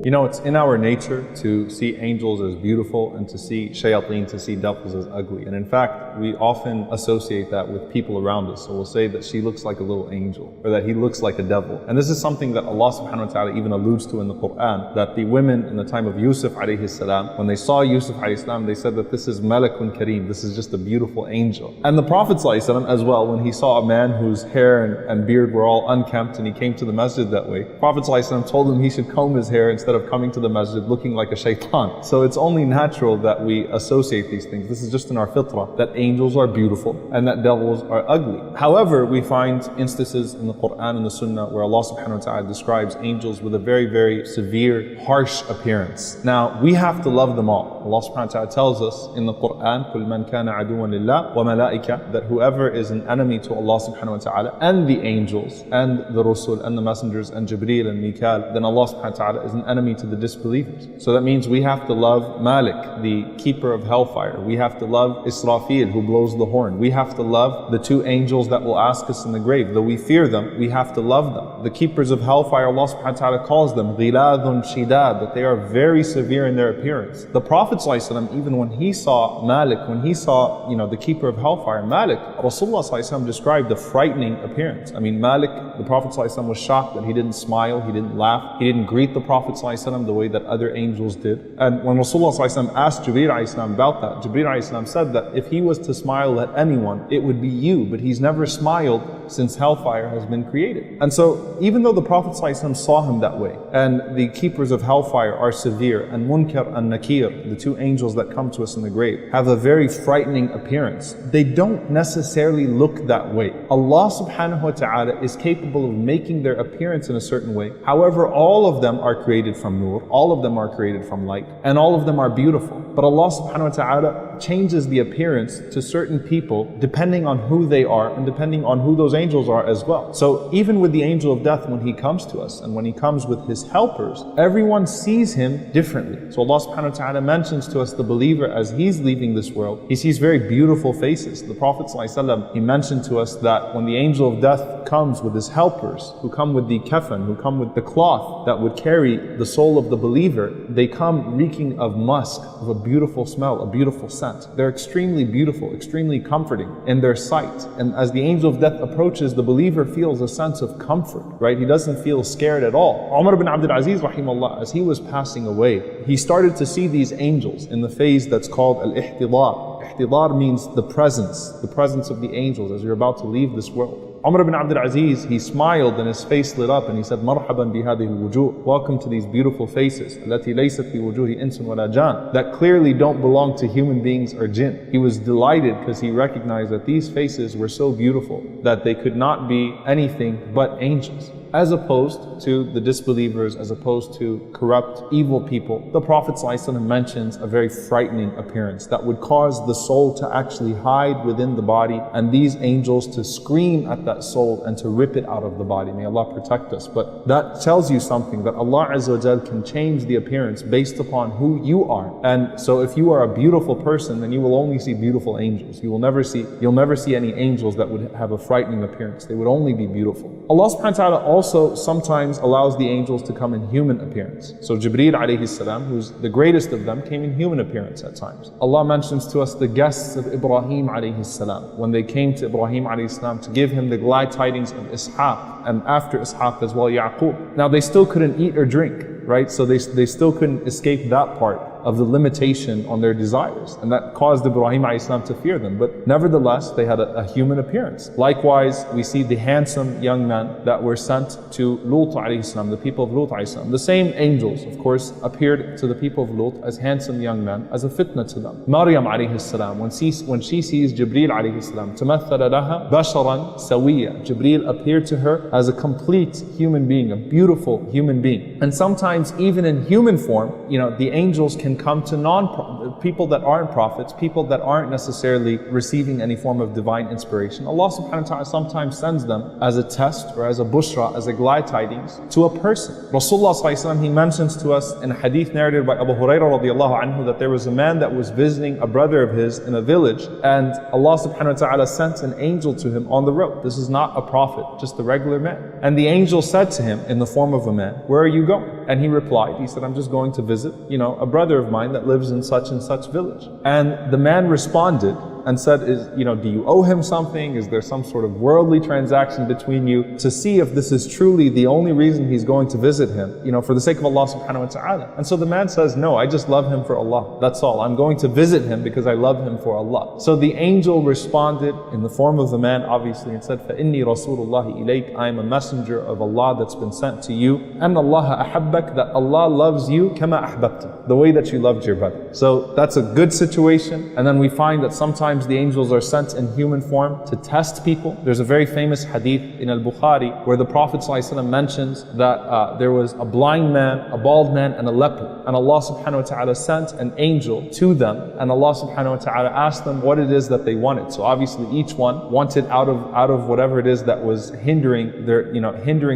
You know, it's in our nature to see angels as beautiful and to see shayateen, to see devils as ugly. And in fact, we often associate that with people around us. So we'll say that she looks like a little angel, or that he looks like a devil. And this is something that Allah Subhanahu Wa Ta'ala even alludes to in the Quran, that the women in the time of Yusuf alaihis salam, when they saw Yusuf alaihis salam, they said that this is كريم, this is just a beautiful angel. And the Prophet ﷺ as well, when he saw a man whose hair and beard were all unkempt and he came to the masjid that way, Prophet ﷺ told him he should comb his hair instead of coming to the masjid looking like a shaitan. So it's only natural that we associate these things. This is just in our fitrah, that angels are beautiful and that devils are ugly. However, we find instances in the Quran and the Sunnah where Allah Subhanahu Wa Ta'ala describes angels with a very, very severe, harsh appearance. Now, we have to love them all. Allah Subhanahu Wa Ta'ala tells us in the Quran, قُلْ مَنْ كَانَ عَدُوًا لِلَّهِ وَمَلَائِكَةً, that whoever is an enemy to Allah Subhanahu Wa Ta'ala and the angels and the Rusul and the messengers and Jibreel and Mikael, then Allah Subhanahu Wa Ta'ala is an enemy to the disbelievers. So that means we have to love Malik, the keeper of hellfire. We have to love Israfil, who blows the horn. We have to love the two angels that will ask us in the grave. Though we fear them, we have to love them. The keepers of hellfire, Allah Subhanahu Wa Ta'ala calls them غِلَاظٌ شِدَادٌ, that they are very severe in their appearance. The Prophet ﷺ, even when he saw Malik, when he saw, the keeper of hellfire, Malik, Rasulullah ﷺ described a frightening appearance. I mean, Malik, the Prophet ﷺ was shocked that he didn't smile, he didn't laugh, he didn't greet the Prophet ﷺ the way that other angels did. And when Rasulullah ﷺ asked Jibreel ﷺ about that, Jibreel ﷺ said that if he was to smile at anyone, it would be you, but he's never smiled since hellfire has been created. And so, even though the Prophet ﷺ saw him that way, and the keepers of hellfire are severe, and Munkar and Nakir, the two angels that come to us in the grave, have a very frightening appearance, they don't necessarily look that way. Allah Subhanahu Wa Ta'ala is capable of making their appearance in a certain way. However, all of them are created from nur, all of them are created from light, and all of them are beautiful. But Allah Subhanahu Wa Ta'ala changes the appearance to certain people depending on who they are and depending on who those angels are as well. So even with the angel of death, when he comes to us and when he comes with his helpers, everyone sees him differently. So Allah Subhanahu Wa Ta'ala mentions to us the believer as he's leaving this world, he sees very beautiful faces. The Prophet ﷺ, he mentioned to us that when the angel of death comes with his helpers, who come with the kafan, who come with the cloth that would carry the soul of the believer, they come reeking of musk, of a beautiful smell, a beautiful scent. They're extremely beautiful, extremely comforting in their sight. And as the angel of death approaches, the believer feels a sense of comfort, right? He doesn't feel scared at all. Umar ibn Abdul Aziz, rahimahullah, as he was passing away, he started to see these angels in the phase that's called al-ihtidar. Ihtidar means the presence of the angels as you're about to leave this world. Umar ibn Abdul Aziz, he smiled and his face lit up and he said, "Marhaban bihadihi al-wujuh." Welcome to these beautiful faces, التي ليست في وجوه إنس ولا جان, that clearly don't belong to human beings or jinn. He was delighted because he recognized that these faces were so beautiful that they could not be anything but angels. As opposed to the disbelievers, as opposed to corrupt, evil people, the Prophet ﷺ mentions a very frightening appearance that would cause the soul to actually hide within the body and these angels to scream at that soul and to rip it out of the body. May Allah protect us. But that tells you something, that Allah Azza wa Jal can change the appearance based upon who you are. And so if you are a beautiful person, then you will only see beautiful angels. You'll never see any angels that would have a frightening appearance. They would only be beautiful. Allah Subhanahu Wa Ta'ala also sometimes allows the angels to come in human appearance. So Jibreel alayhi salam, who's the greatest of them, came in human appearance at times. Allah mentions to us the guests of Ibrahim alayhi salam, when they came to Ibrahim alayhi salam to give him the glad tidings of Ishaq, and after Ishaq as well Yaqub. Now they still couldn't eat or drink, right? So they still couldn't escape that part of the limitation on their desires, and that caused Ibrahim alayhi salam to fear them. But nevertheless, they had a human appearance. Likewise, we see the handsome young men that were sent to Lut alayhi salam, the people of Lut alayhi salam. The same angels, of course, appeared to the people of Lut as handsome young men, as a fitna to them. Maryam alayhi salam, when she sees Jibreel alayhi salam, تَمَثَّلَ لَهَا بَشَرًا سَوِيًّا, Jibreel appeared to her as a complete human being, a beautiful human being. And sometimes even in human form, the angels can can come to people that aren't prophets, people that aren't necessarily receiving any form of divine inspiration. Allah Subhanahu Wa Ta'ala sometimes sends them as a test or as a bushra, as a glad tidings to a person. Rasulullah Sallallahu Alaihi Wasallam, he mentions to us in a hadith narrated by Abu Hurairah radiallahu anhu that there was a man that was visiting a brother of his in a village, and Allah Subhanahu Wa Ta'ala sent an angel to him on the road. This is not a prophet, just a regular man. And the angel said to him in the form of a man, "Where are you going?" And he replied, he said, "I'm just going to visit, a brother of mine that lives in such and such village." And the man responded and said, do you owe him something? Is there some sort of worldly transaction between you? To see if this is truly the only reason he's going to visit him, for the sake of Allah Subhanahu Wa Ta'ala. And so the man says, "No, I just love him for Allah. That's all. I'm going to visit him because I love him for Allah." So the angel responded in the form of the man, obviously, and said, فَإِنِّي رَسُولُ اللَّهِ إِلَيْكَ, I am a messenger of Allah that's been sent to you. أَنَّ اللَّهَ أَحَبَّكَ, that Allah loves you, كَمَا أَحْبَبْتَ, the way that you loved your brother. So that's a good situation. And then we find that sometimes the angels are sent in human form to test people. There's a very famous hadith in Al-Bukhari where the Prophet ﷺ mentions that there was a blind man, a bald man, and a leper. And Allah Subhanahu Wa Ta'ala sent an angel to them, and Allah Subhanahu Wa Ta'ala asked them what it is that they wanted. So obviously each one wanted out of whatever it is that was hindering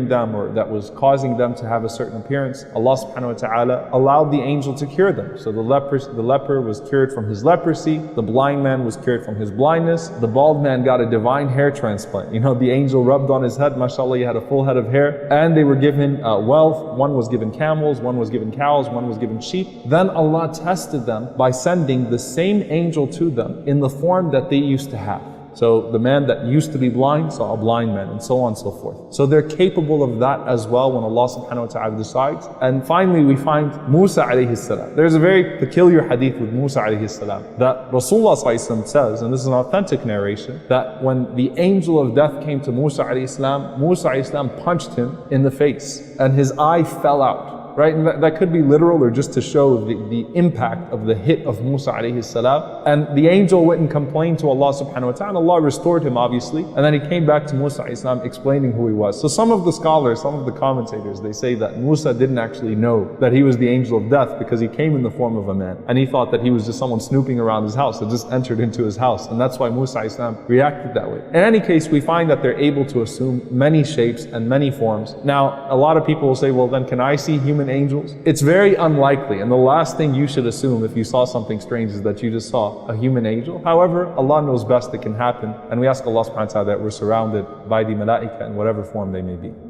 them, or that was causing them to have a certain appearance. Allah Subhanahu Wa Ta'ala allowed the angel to cure them. So the leper was cured from his leprosy, the blind man was cured from his blindness, the bald man got a divine hair transplant. The angel rubbed on his head, mashallah, he had a full head of hair, and they were given wealth. One was given camels, one was given cows, one was given sheep. Then Allah tested them by sending the same angel to them in the form that they used to have. So the man that used to be blind saw a blind man, and so on and so forth. So they're capable of that as well when Allah Subhanahu Wa Ta'ala decides. And finally we find Musa alaihis salam. There's a very peculiar hadith with Musa alaihis salam that Rasulullah says, and this is an authentic narration, that when the angel of death came to Musa alaihis salam punched him in the face and his eye fell out. Right? And that could be literal, or just to show the impact of the hit of Musa alayhi salam. And the angel went and complained to Allah Subhanahu Wa Ta'ala. Allah restored him, obviously. And then he came back to Musa alayhi salam explaining who he was. So some of the scholars, some of the commentators, they say that Musa didn't actually know that he was the angel of death, because he came in the form of a man. And he thought that he was just someone snooping around his house, that just entered into his house. And that's why Musa alayhi salam reacted that way. In any case, we find that they're able to assume many shapes and many forms. Now, a lot of people will say, well, then can I see human angels? It's very unlikely, and the last thing you should assume if you saw something strange is that you just saw a human angel. However, Allah knows best it can happen, and we ask Allah Subhanahu Wa Ta'ala that we're surrounded by the malaika in whatever form they may be.